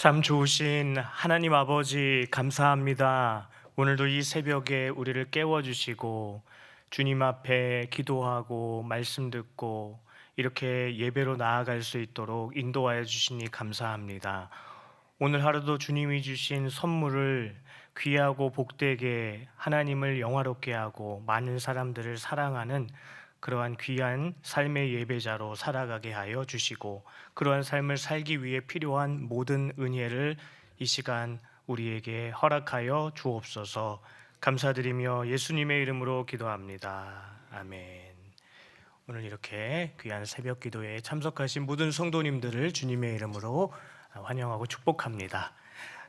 참 좋으신 하나님 아버지 감사합니다. 오늘도 이 새벽에 우리를 깨워주시고 주님 앞에 기도하고 말씀 듣고 이렇게 예배로 나아갈 수 있도록 인도하여 주시니 감사합니다. 오늘 하루도 주님이 주신 선물을 귀하고 복되게 하나님을 영화롭게 하고 많은 사람들을 사랑하는 그러한 귀한 삶의 예배자로 살아가게 하여 주시고 그러한 삶을 살기 위해 필요한 모든 은혜를 이 시간 우리에게 허락하여 주옵소서. 감사드리며 예수님의 이름으로 기도합니다. 아멘. 오늘 이렇게 귀한 새벽 기도에 참석하신 모든 성도님들을 주님의 이름으로 환영하고 축복합니다.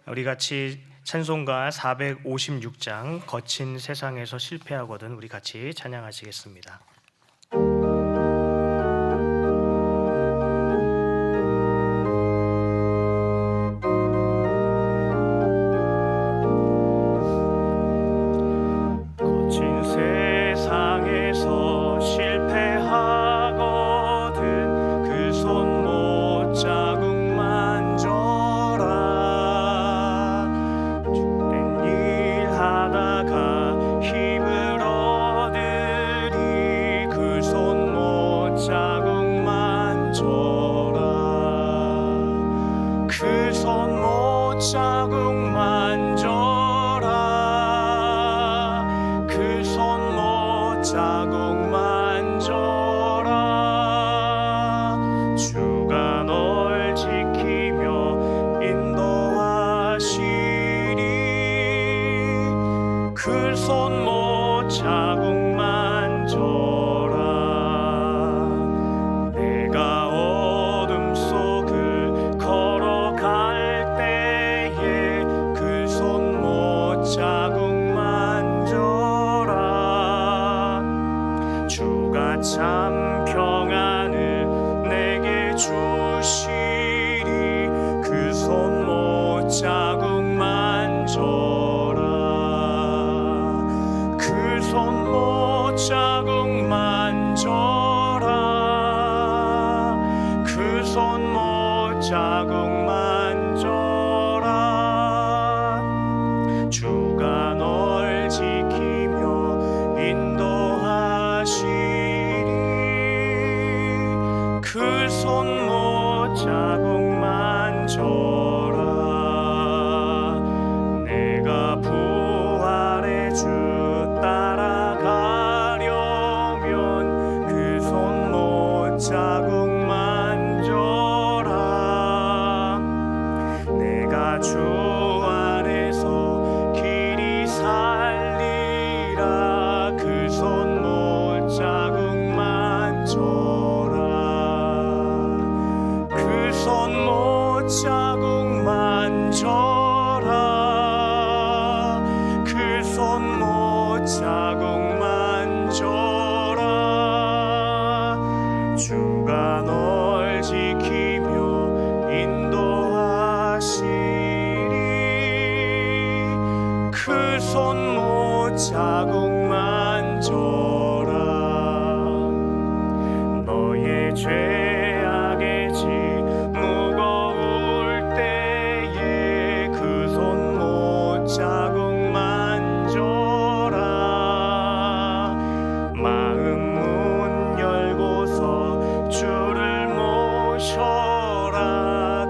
우리 같이 찬송가 456장 거친 세상에서 실패하거든 우리 같이 찬양하시겠습니다. 거친 세상에서 실패하거든 그 손 못 자국 만져라. 주된 일 하다가 힘을 얻으리 그 손 못 자국 만져라. 그 손 못 자국 만져라. 그 손 못 자국 만져라. 주가 널 지키며 인도하시리. 그 손 못 자국 만져라. 내가 어둠 속을 걸어갈 때에 그 손 못 자국 만져라. 주가 참 평안을 내게 주시리. 그 손 못 자국 만져라. 그 손 못 자국 만져라. 그 손 못 자국 만져라. 주가 널 지키며 인도하시리. 그 손 못 자국 만져라. 내가 부활의 주 따라가려면 그 손 못 자국 만져라. 내가 주 안에서 길이 살리라. 그 손 못 자국 만져라. 그 손 못 자국 만져라. 그 손 못 자국 만져라. 주가 널 지키며 인도하시리. 그 손 못 자국 만져라. 너의 죄악의 짐 무거울 때에 그 손 못 자국 만져라. 마음 문 열고서 주를 모셔라.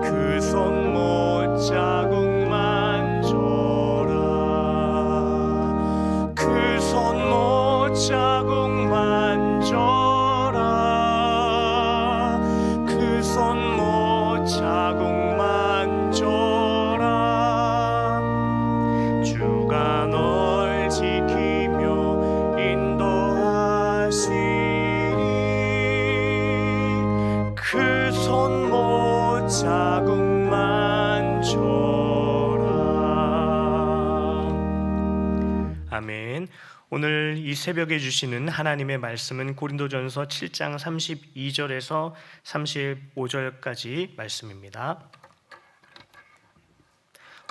그 손 못 자국 만져라. 그 손 못 자국 만져라. 그 손 못 자국 만져라. 주가 널 지키며 인도하시리. 그 손 못 자국 만져라. 아멘. 오늘 이 새벽에 주시는 하나님의 말씀은 고린도전서 7장 32절에서 35절까지 말씀입니다.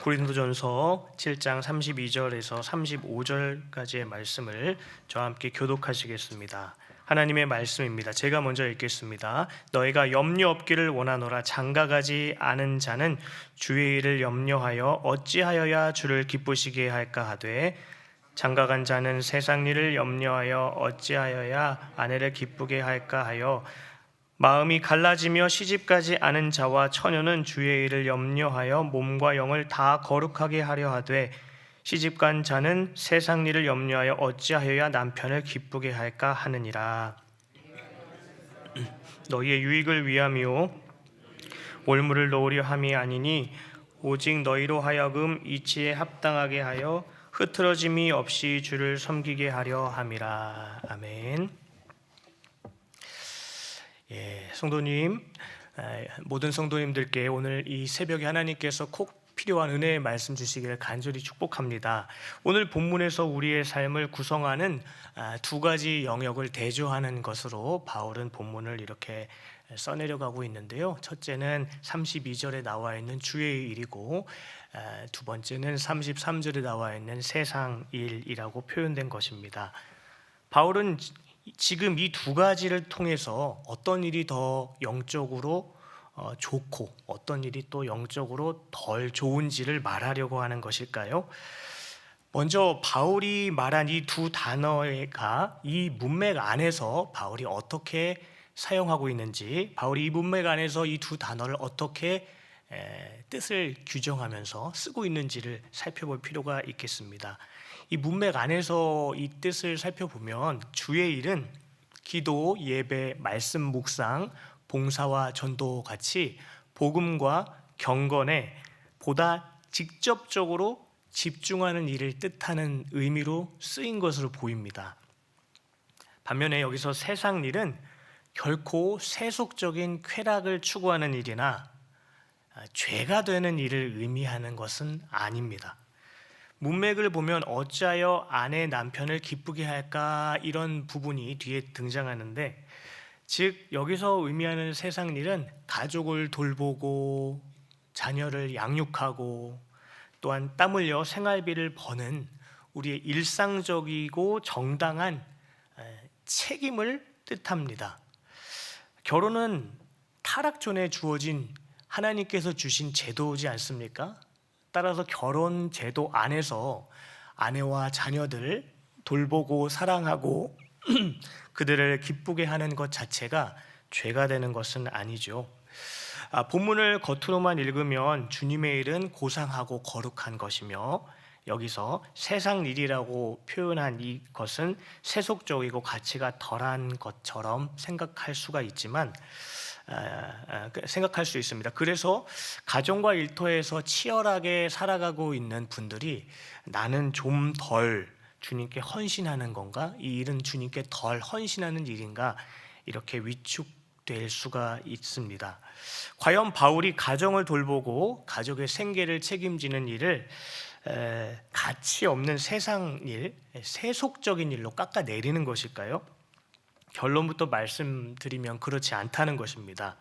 고린도전서 7장 32절에서 35절까지의 말씀을 저와 함께 교독하시겠습니다. 하나님의 말씀입니다. 제가 먼저 읽겠습니다. 너희가 염려 없기를 원하노라. 장가가지 않은 자는 주의 일을 염려하여 어찌하여야 주를 기쁘시게 할까 하되 장가간 자는 세상 일을 염려하여 어찌하여야 아내를 기쁘게 할까 하여 마음이 갈라지며 시집가지 않은 자와 처녀는 주의 일을 염려하여 몸과 영을 다 거룩하게 하려 하되 시집간 자는 세상 일을 염려하여 어찌하여야 남편을 기쁘게 할까 하느니라. 너희의 유익을 위함이요 올무를 놓으려 함이 아니니 오직 너희로 하여금 이치에 합당하게 하여 흐트러짐이 없이 주를 섬기게 하려 함이라. 아멘. 성도님, 모든 성도님들께 오늘 이 새벽에 하나님께서 꼭 필요한 은혜의 말씀 주시기를 간절히 축복합니다. 오늘 본문에서 우리의 삶을 구성하는 두 가지 영역을 대조하는 것으로 바울은 본문을 이렇게 써내려가고 있는데요. 첫째는 32절에 나와 있는 주의 일이고, 두 번째는 33절에 나와 있는 세상 일이라고 표현된 것입니다. 바울은 지금 이 두 가지를 통해서 어떤 일이 더 영적으로 좋고 어떤 일이 또 영적으로 덜 좋은지를 말하려고 하는 것일까요? 먼저 바울이 말한 이 두 단어가 이 문맥 안에서 바울이 어떻게 사용하고 있는지, 바울이 이 문맥 안에서 이 두 단어를 어떻게 뜻을 규정하면서 쓰고 있는지를 살펴볼 필요가 있겠습니다. 이 문맥 안에서 이 뜻을 살펴보면 주의 일은 기도, 예배, 말씀 묵상, 봉사와 전도 같이 복음과 경건에 보다 직접적으로 집중하는 일을 뜻하는 의미로 쓰인 것으로 보입니다. 반면에 여기서 세상 일은 결코 세속적인 쾌락을 추구하는 일이나 죄가 되는 일을 의미하는 것은 아닙니다. 문맥을 보면 어찌하여 아내 남편을 기쁘게 할까, 이런 부분이 뒤에 등장하는데, 즉 여기서 의미하는 세상 일은 가족을 돌보고 자녀를 양육하고 또한 땀 흘려 생활비를 버는 우리의 일상적이고 정당한 책임을 뜻합니다. 결혼은 타락전에 주어진 하나님께서 주신 제도지 않습니까? 따라서 결혼 제도 안에서 아내와 자녀들 돌보고 사랑하고 그들을 기쁘게 하는 것 자체가 죄가 되는 것은 아니죠. 본문을 겉으로만 읽으면 주님의 일은 고상하고 거룩한 것이며, 여기서 세상 일이라고 표현한 이것은 세속적이고 가치가 덜한 것처럼 생각할 수가 있지만 생각할 수 있습니다. 그래서 가정과 일터에서 치열하게 살아가고 있는 분들이 나는 좀 덜 주님께 헌신하는 건가? 이 일은 주님께 덜 헌신하는 일인가? 이렇게 위축될 수가 있습니다. 과연 바울이 가정을 돌보고 가족의 생계를 책임지는 일을 가치 없는 세상 일, 세속적인 일로 깎아내리는 것일까요? 결론부터 말씀드리면 그렇지 않다는 것입니다.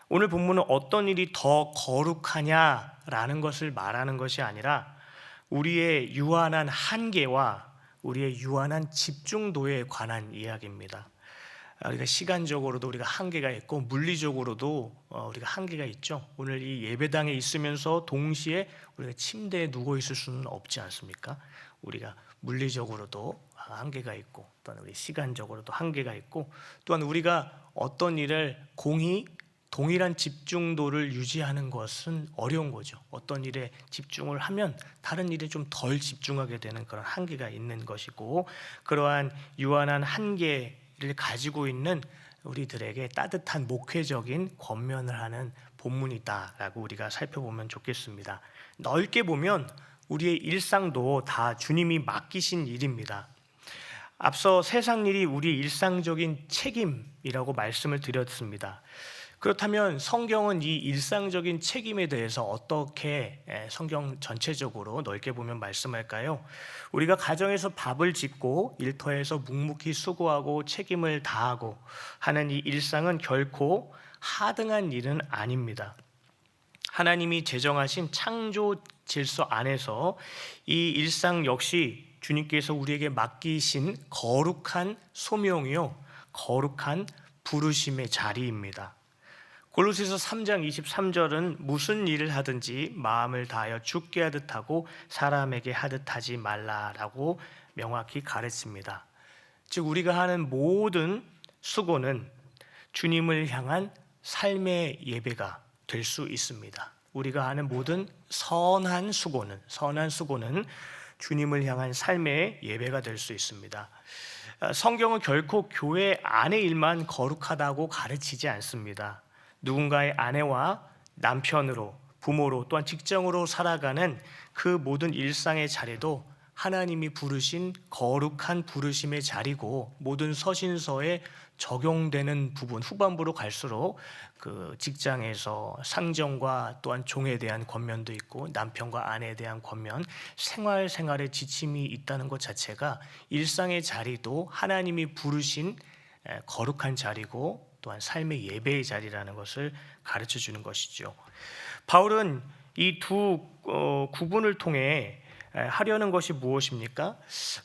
오늘 본문은 어떤 일이 더 거룩하냐라는 것을 말하는 것이 아니라 우리의 유한한 한계와 우리의 유한한 집중도에 관한 이야기입니다. 우리가 시간적으로도 우리가 한계가 있고 물리적으로도 우리가 한계가 있죠. 오늘 이 예배당에 있으면서 동시에 우리가 침대에 누워 있을 수는 없지 않습니까? 우리가 물리적으로도 한계가 있고 또한 우리 시간적으로도 한계가 있고 또한 우리가 어떤 일을 동일한 집중도를 유지하는 것은 어려운 거죠. 어떤 일에 집중을 하면 다른 일에 좀 덜 집중하게 되는 그런 한계가 있는 것이고, 그러한 유한한 한계를 가지고 있는 우리들에게 따뜻한 목회적인 권면을 하는 본문이다라고 우리가 살펴보면 좋겠습니다. 넓게 보면 우리의 일상도 다 주님이 맡기신 일입니다. 앞서 세상 일이 우리 일상적인 책임이라고 말씀을 드렸습니다. 그렇다면 성경은 이 일상적인 책임에 대해서 어떻게 성경 전체적으로 넓게 보면 말씀할까요? 우리가 가정에서 밥을 짓고 일터에서 묵묵히 수고하고 책임을 다하고 하는 이 일상은 결코 하등한 일은 아닙니다. 하나님이 제정하신 창조 질서 안에서 이 일상 역시 주님께서 우리에게 맡기신 거룩한 소명이요, 거룩한 부르심의 자리입니다. 골로새서 3장 23절은 무슨 일을 하든지 마음을 다하여 주께 하듯 하고 사람에게 하듯 하지 말라라고 명확히 가르칩니다. 즉 우리가 하는 모든 수고는 주님을 향한 삶의 예배가 될 수 있습니다. 우리가 하는 모든 선한 수고는 주님을 향한 삶의 예배가 될 수 있습니다. 성경은 결코 교회 안의 일만 거룩하다고 가르치지 않습니다. 누군가의 아내와 남편으로, 부모로, 또한 직장으로 살아가는 그 모든 일상의 자리도 하나님이 부르신 거룩한 부르심의 자리고, 모든 서신서에 적용되는 부분, 후반부로 갈수록 그 직장에서 상정과 또한 종에 대한 권면도 있고, 남편과 아내에 대한 권면, 생활의 지침이 있다는 것 자체가 일상의 자리도 하나님이 부르신 거룩한 자리고, 또한 삶의 예배의 자리라는 것을 가르쳐 주는 것이죠. 바울은 이 두 구분을 통해 하려는 것이 무엇입니까?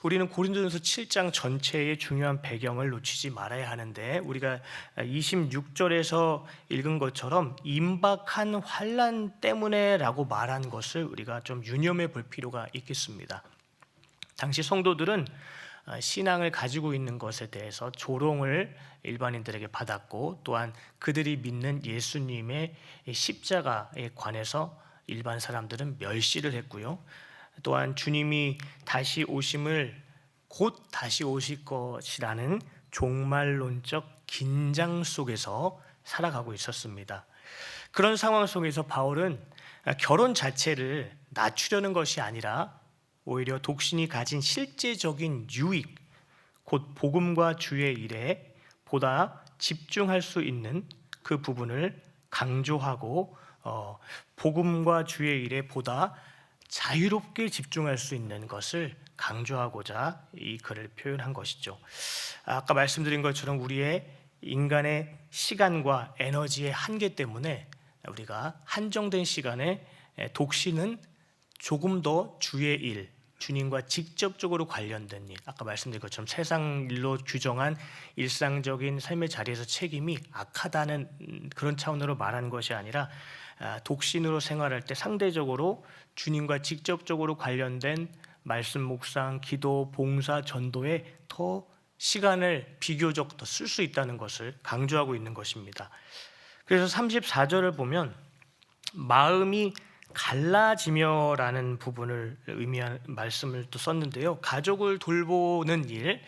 우리는 고린도전서 7장 전체의 중요한 배경을 놓치지 말아야 하는데, 우리가 26절에서 읽은 것처럼 임박한 환난 때문에라고 말한 것을 우리가 좀 유념해 볼 필요가 있겠습니다. 당시 성도들은 신앙을 가지고 있는 것에 대해서 조롱을 일반인들에게 받았고, 또한 그들이 믿는 예수님의 십자가에 관해서 일반 사람들은 멸시를 했고요. 또한 주님이 다시 오심을 곧 다시 오실 것이라는 종말론적 긴장 속에서 살아가고 있었습니다. 그런 상황 속에서 바울은 결혼 자체를 낮추려는 것이 아니라 오히려 독신이 가진 실제적인 유익, 곧 복음과 주의 일에 보다 집중할 수 있는 그 부분을 강조하고, 복음과 주의 일에 보다 자유롭게 집중할 수 있는 것을 강조하고자 이 글을 표현한 것이죠. 아까 말씀드린 것처럼 우리의 인간의 시간과 에너지의 한계 때문에 우리가 한정된 시간에 독신은 조금 더 주의 일, 주님과 직접적으로 관련된 일, 아까 말씀드린 것처럼 세상 일로 규정한 일상적인 삶의 자리에서 책임이 악하다는 그런 차원으로 말하는 것이 아니라, 독신으로 생활할 때 상대적으로 주님과 직접적으로 관련된 말씀 묵상, 기도, 봉사, 전도에 더 시간을 비교적 더 쓸 수 있다는 것을 강조하고 있는 것입니다. 그래서 34절을 보면 마음이 갈라지며라는 부분을 의미하는 말씀을 또 썼는데요. 가족을 돌보는 일,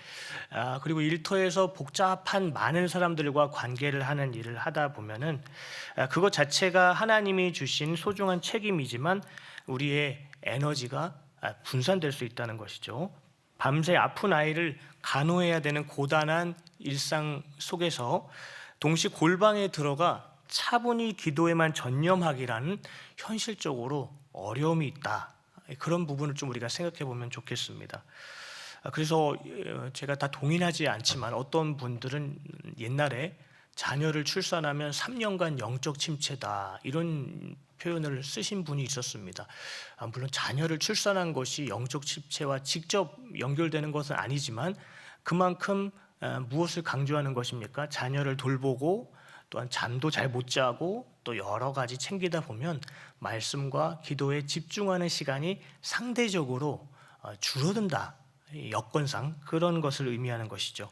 그리고 일터에서 복잡한 많은 사람들과 관계를 하는 일을 하다 보면은 그것 자체가 하나님이 주신 소중한 책임이지만 우리의 에너지가 분산될 수 있다는 것이죠. 밤새 아픈 아이를 간호해야 되는 고단한 일상 속에서 동시 골방에 들어가 차분히 기도에만 전념하기라는 현실적으로 어려움이 있다. 그런 부분을 좀 우리가 생각해 보면 좋겠습니다. 그래서 제가 다 동의하지 않지만 어떤 분들은 옛날에 자녀를 출산하면 3년간 영적 침체다, 이런 표현을 쓰신 분이 있었습니다. 물론 자녀를 출산한 것이 영적 침체와 직접 연결되는 것은 아니지만 그만큼 무엇을 강조하는 것입니까? 자녀를 돌보고 또한 잠도 잘 못 자고 또 여러 가지 챙기다 보면 말씀과 기도에 집중하는 시간이 상대적으로 줄어든다. 여건상 그런 것을 의미하는 것이죠.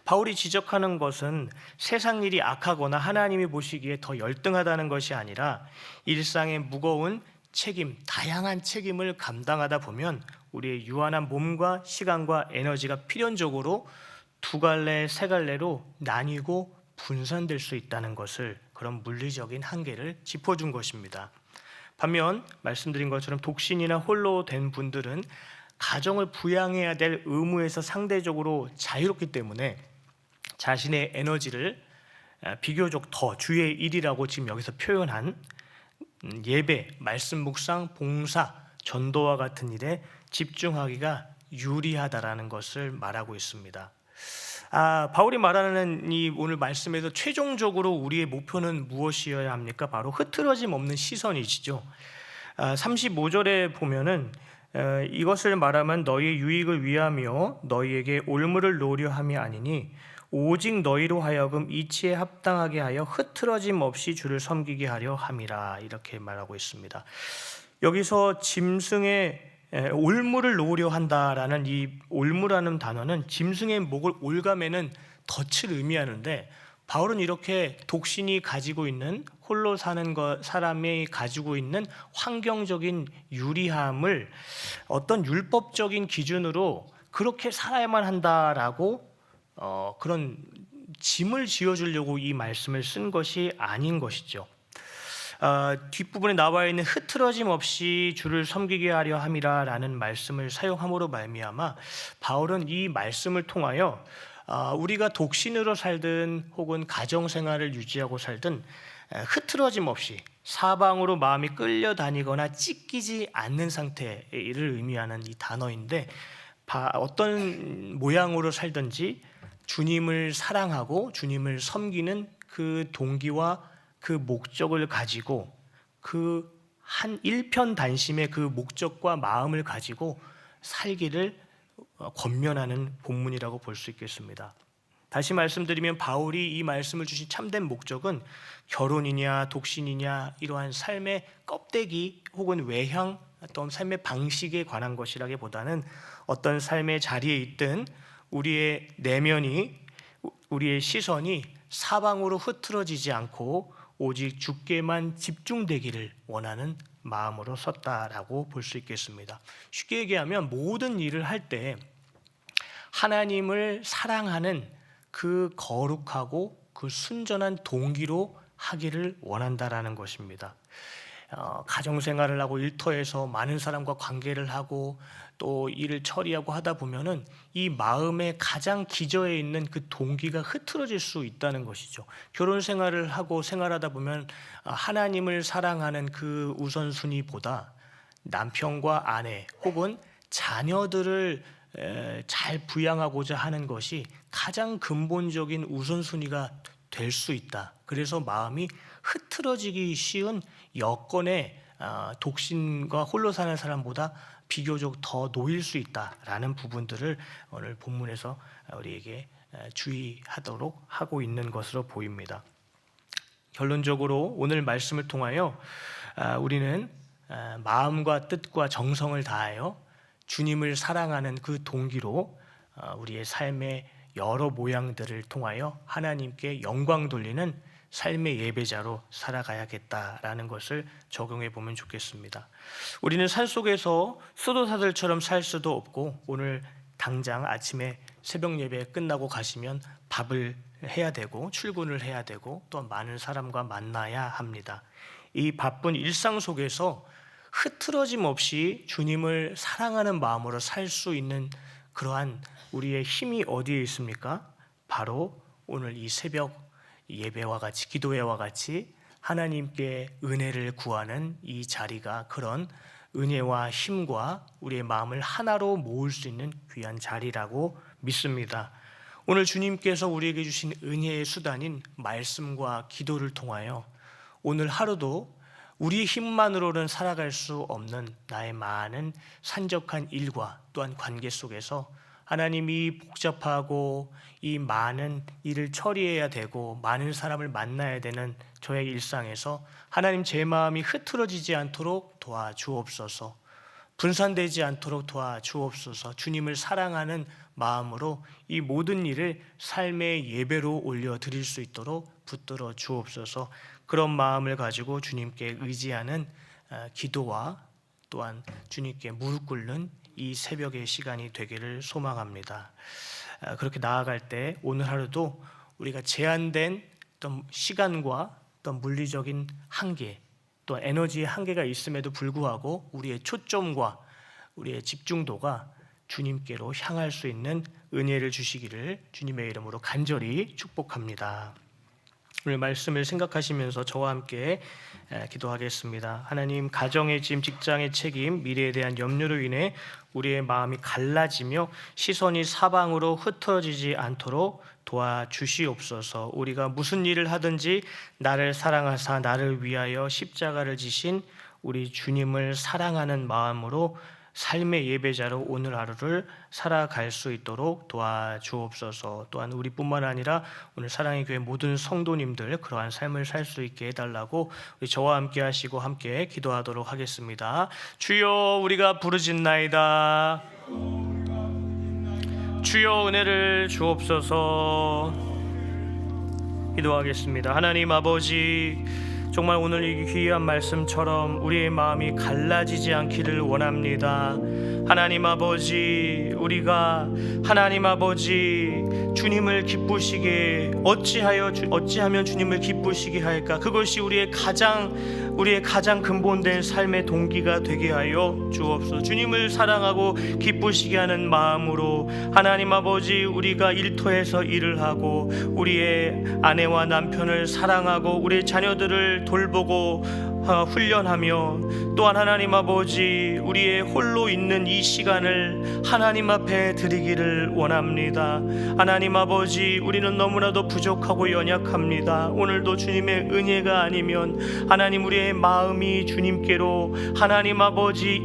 바울이 지적하는 것은 세상 일이 악하거나 하나님이 보시기에 더 열등하다는 것이 아니라 일상의 무거운 책임, 다양한 책임을 감당하다 보면 우리의 유한한 몸과 시간과 에너지가 필연적으로 두 갈래, 세 갈래로 나뉘고 분산될 수 있다는 것을, 그런 물리적인 한계를 짚어준 것입니다. 반면 말씀드린 것처럼 독신이나 홀로 된 분들은 가정을 부양해야 될 의무에서 상대적으로 자유롭기 때문에 자신의 에너지를 비교적 더 주의 일이라고 지금 여기서 표현한 예배, 말씀 묵상, 봉사, 전도와 같은 일에 집중하기가 유리하다라는 것을 말하고 있습니다. 바울이 말하는 이 오늘 말씀에서 최종적으로 우리의 목표는 무엇이어야 합니까? 바로 흐트러짐 없는 시선이시죠. 35절에 보면은 이것을 말하면 너희의 유익을 위하며 너희에게 올무를 놓으려 함이 아니니 오직 너희로 하여금 이치에 합당하게 하여 흐트러짐 없이 주를 섬기게 하려 함이라, 이렇게 말하고 있습니다. 여기서 짐승의 올무를 놓으려 한다라는 이 올무라는 단어는 짐승의 목을 올가매는 덫을 의미하는데, 바울은 이렇게 독신이 가지고 있는, 홀로 사는 사람이 가지고 있는 환경적인 유리함을 어떤 율법적인 기준으로 그렇게 살아야만 한다라고 그런 짐을 지어주려고 이 말씀을 쓴 것이 아닌 것이죠. 뒷부분에 나와 있는 흐트러짐 없이 주를 섬기게 하려 함이라라는 말씀을 사용함으로 말미암아 바울은 이 말씀을 통하여 우리가 독신으로 살든 혹은 가정생활을 유지하고 살든 흐트러짐 없이 사방으로 마음이 끌려다니거나 찢기지 않는 상태를 의미하는 이 단어인데, 어떤 모양으로 살든지 주님을 사랑하고 주님을 섬기는 그 동기와 그 목적을 가지고 그 한 일편단심의 그 목적과 마음을 가지고 살기를 권면하는 본문이라고 볼 수 있겠습니다. 다시 말씀드리면 바울이 이 말씀을 주신 참된 목적은 결혼이냐 독신이냐 이러한 삶의 껍데기 혹은 외향 어떤 삶의 방식에 관한 것이라기보다는 어떤 삶의 자리에 있든 우리의 내면이, 우리의 시선이 사방으로 흐트러지지 않고 오직 주께만 집중되기를 원하는 마음으로 섰다라고 볼 수 있겠습니다. 쉽게 얘기하면 모든 일을 할 때 하나님을 사랑하는 그 거룩하고 그 순전한 동기로 하기를 원한다라는 것입니다. 가정생활을 하고 일터에서 많은 사람과 관계를 하고 또 일을 처리하고 하다 보면은 이 마음의 가장 기저에 있는 그 동기가 흐트러질 수 있다는 것이죠. 결혼 생활을 하고 생활하다 보면 하나님을 사랑하는 그 우선순위보다 남편과 아내 혹은 자녀들을 잘 부양하고자 하는 것이 가장 근본적인 우선순위가 될 수 있다. 그래서 마음이 흐트러지기 쉬운 여건에 독신과 홀로 사는 사람보다 비교적 더 놓일 수 있다라는 부분들을 오늘 본문에서 우리에게 주의하도록 하고 있는 것으로 보입니다. 결론적으로 오늘 말씀을 통하여 우리는 마음과 뜻과 정성을 다하여 주님을 사랑하는 그 동기로 우리의 삶의 여러 모양들을 통하여 하나님께 영광 돌리는 삶의 예배자로 살아가야겠다라는 것을 적용해 보면 좋겠습니다. 우리는 산속에서 수도사들처럼 살 수도 없고, 오늘 당장 아침에 새벽 예배 끝나고 가시면 밥을 해야 되고 출근을 해야 되고 또 많은 사람과 만나야 합니다. 이 바쁜 일상 속에서 흐트러짐 없이 주님을 사랑하는 마음으로 살 수 있는 그러한 우리의 힘이 어디에 있습니까? 바로 오늘 이 새벽 예배와 같이, 기도회와 같이 하나님께 은혜를 구하는 이 자리가 그런 은혜와 힘과 우리의 마음을 하나로 모을 수 있는 귀한 자리라고 믿습니다. 오늘 주님께서 우리에게 주신 은혜의 수단인 말씀과 기도를 통하여 오늘 하루도 우리의 힘만으로는 살아갈 수 없는 나의 많은 산적한 일과 또한 관계 속에서 하나님이 복잡하고 이 많은 일을 처리해야 되고 많은 사람을 만나야 되는 저의 일상에서 하나님, 제 마음이 흐트러지지 않도록 도와주옵소서. 분산되지 않도록 도와주옵소서. 주님을 사랑하는 마음으로 이 모든 일을 삶의 예배로 올려드릴 수 있도록 붙들어 주옵소서. 그런 마음을 가지고 주님께 의지하는 기도와 또한 주님께 무릎 꿇는 이 새벽의 시간이 되기를 소망합니다. 그렇게 나아갈 때 오늘 하루도 우리가 제한된 어떤 시간과 어떤 물리적인 한계, 또 에너지의 한계가 있음에도 불구하고 우리의 초점과 우리의 집중도가 주님께로 향할 수 있는 은혜를 주시기를 주님의 이름으로 간절히 축복합니다. 오늘 말씀을 생각하시면서 저와 함께 기도하겠습니다. 하나님, 가정의 짐, 직장의 책임, 미래에 대한 염려로 인해 우리의 마음이 갈라지며 시선이 사방으로 흩어지지 않도록 도와주시옵소서. 우리가 무슨 일을 하든지 나를 사랑하사 나를 위하여 십자가를 지신 우리 주님을 사랑하는 마음으로 삶의 예배자로 오늘 하루를 살아갈 수 있도록 도와주옵소서. 또한 우리뿐만 아니라 오늘 사랑의 교회 모든 성도님들 그러한 삶을 살 수 있게 해달라고 우리 저와 함께 하시고 함께 기도하도록 하겠습니다. 주여, 우리가 부르짖나이다. 주여, 은혜를 주옵소서. 기도하겠습니다. 하나님 아버지, 정말 오늘 이 귀한 말씀처럼 우리의 마음이 갈라지지 않기를 원합니다. 하나님 아버지, 우리가 하나님 아버지 주님을 기쁘시게 어찌하면 주님을 기쁘시게 할까? 그것이 우리의 가장 근본된 삶의 동기가 되게 하여 주옵소서. 주님을 사랑하고 기쁘시게 하는 마음으로 하나님 아버지, 우리가 일터에서 일을 하고 우리의 아내와 남편을 사랑하고 우리의 자녀들을 돌보고 훈련하며, 또한 하나님 아버지 우리의 홀로 있는 이 시간을 하나님 앞에 드리기를 원합니다. 하나님 아버지, 우리는 너무나도 부족하고 연약합니다. 오늘도 주님의 은혜가 아니면 하나님 우리의 마음이 주님께로 하나님 아버지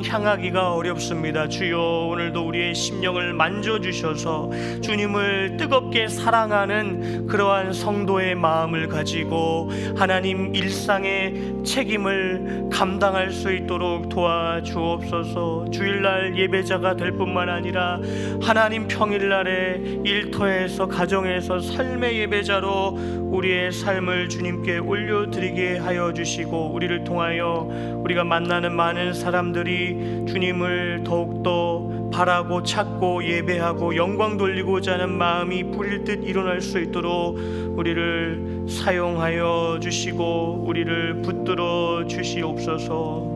향하기가 어렵습니다. 주여, 오늘도 우리의 심령을 만져주셔서 주님을 뜨겁게 사랑하는 그러한 성도의 마음을 가지고 하나님 일상의 책임을 감당할 수 있도록 도와주옵소서. 주일날 예배자가 될 뿐만 아니라 하나님 평일날에 일터에서 가정에서 삶의 예배자로 우리의 삶을 주님께 올려드리게 하여 주시고, 우리를 통하여 우리가 만나는 많은 사람들이 주님을 더욱더 바라고 찾고 예배하고 영광 돌리고자 하는 마음이 뿌릴 듯 일어날 수 있도록 우리를 사용하여 주시고 우리를 붙들어 주시옵소서.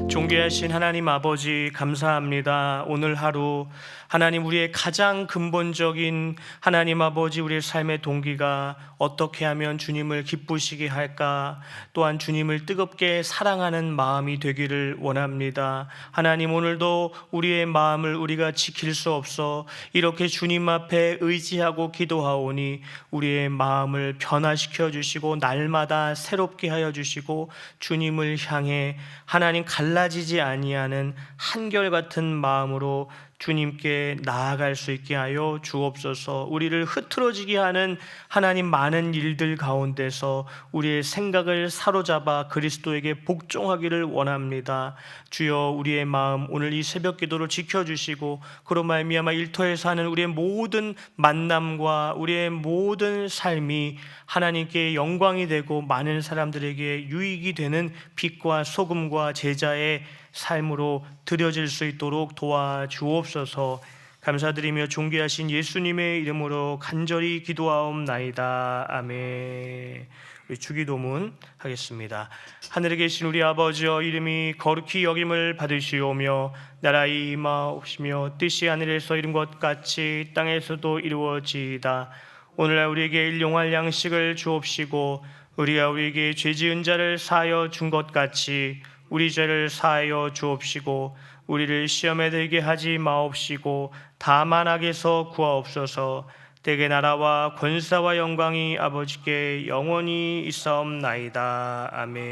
존귀하신 하나님 아버지, 감사합니다. 오늘 하루 하나님, 우리의 가장 근본적인 하나님 아버지 우리의 삶의 동기가 어떻게 하면 주님을 기쁘시게 할까, 또한 주님을 뜨겁게 사랑하는 마음이 되기를 원합니다. 하나님, 오늘도 우리의 마음을 우리가 지킬 수 없어 이렇게 주님 앞에 의지하고 기도하오니 우리의 마음을 변화시켜 주시고 날마다 새롭게 하여 주시고 주님을 향해 하나님 갈라지지 아니하는 한결같은 마음으로 주님께 나아갈 수 있게 하여 주옵소서. 우리를 흐트러지게 하는 하나님 많은 일들 가운데서 우리의 생각을 사로잡아 그리스도에게 복종하기를 원합니다. 주여, 우리의 마음 오늘 이 새벽 기도를 지켜주시고 그로 말미암아 일터에서 하는 우리의 모든 만남과 우리의 모든 삶이 하나님께 영광이 되고 많은 사람들에게 유익이 되는 빛과 소금과 제자의 삶으로 드려질 수 있도록 도와주옵소서. 감사드리며 존귀하신 예수님의 이름으로 간절히 기도하옵나이다. 아멘. 우리 주기도문 하겠습니다. 하늘에 계신 우리 아버지여, 이름이 거룩히 여김을 받으시오며 나라의 임하옵시며 뜻이 하늘에서 이룬 것 같이 땅에서도 이루어지이다. 오늘날 우리에게 일용할 양식을 주옵시고 우리가 우리에게 죄 지은 자를 사하여 준 것 같이 우리 죄를 사하여 주옵시고 우리를 시험에 들게 하지 마옵시고 다만 악에서 구하옵소서. 대개 나라와 권사와 영광이 아버지께 영원히 있사옵나이다. 아멘.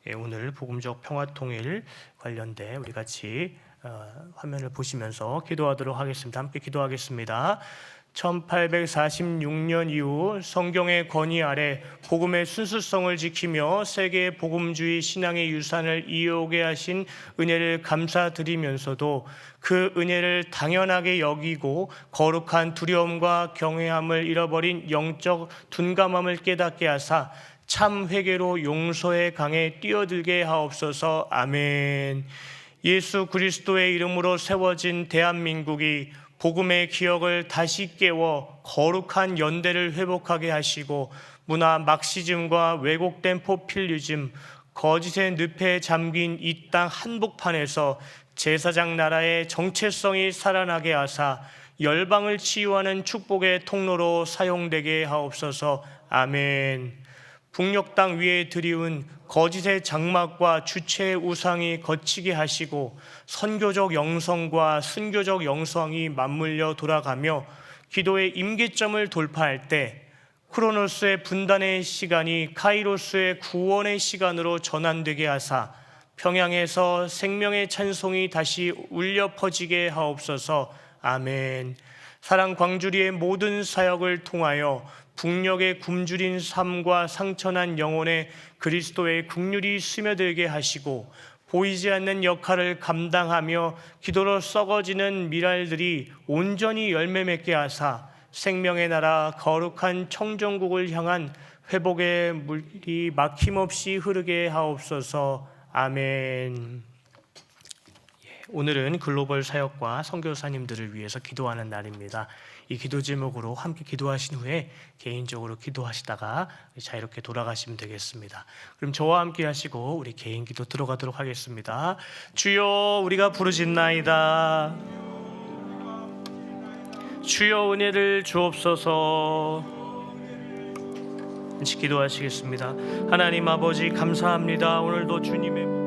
예, 오늘 복음적 평화통일 관련된 우리 같이 화면을 보시면서 기도하도록 하겠습니다. 함께 기도하겠습니다. 1846년 이후 성경의 권위 아래 복음의 순수성을 지키며 세계 복음주의 신앙의 유산을 이어오게 하신 은혜를 감사드리면서도 그 은혜를 당연하게 여기고 거룩한 두려움과 경외함을 잃어버린 영적 둔감함을 깨닫게 하사 참 회개로 용서의 강에 뛰어들게 하옵소서. 아멘. 예수 그리스도의 이름으로 세워진 대한민국이 복음의 기억을 다시 깨워 거룩한 연대를 회복하게 하시고 문화 막시즘과 왜곡된 포퓰리즘, 거짓의 늪에 잠긴 이 땅 한복판에서 제사장 나라의 정체성이 살아나게 하사 열방을 치유하는 축복의 통로로 사용되게 하옵소서. 아멘. 북녘 땅 위에 드리운 거짓의 장막과 주체의 우상이 거치게 하시고 선교적 영성과 순교적 영성이 맞물려 돌아가며 기도의 임계점을 돌파할 때 크로노스의 분단의 시간이 카이로스의 구원의 시간으로 전환되게 하사 평양에서 생명의 찬송이 다시 울려 퍼지게 하옵소서. 아멘. 사랑 광주리의 모든 사역을 통하여 북녘의 굶주린 삶과 상처난 영혼에 그리스도의 긍휼이 스며들게 하시고 보이지 않는 역할을 감당하며 기도로 썩어지는 미랄들이 온전히 열매 맺게 하사 생명의 나라 거룩한 청정국을 향한 회복의 물이 막힘없이 흐르게 하옵소서. 아멘. 오늘은 글로벌 사역과 선교사님들을 위해서 기도하는 날입니다. 이 기도 제목으로 함께 기도하신 후에 개인적으로 기도하시다가 자유롭게 돌아가시면 되겠습니다. 그럼 저와 함께 하시고 우리 개인 기도 들어가도록 하겠습니다. 주여, 우리가 부르짖나이다. 주여, 은혜를 주옵소서. 같이 기도하시겠습니다. 하나님 아버지, 감사합니다. 오늘도 주님의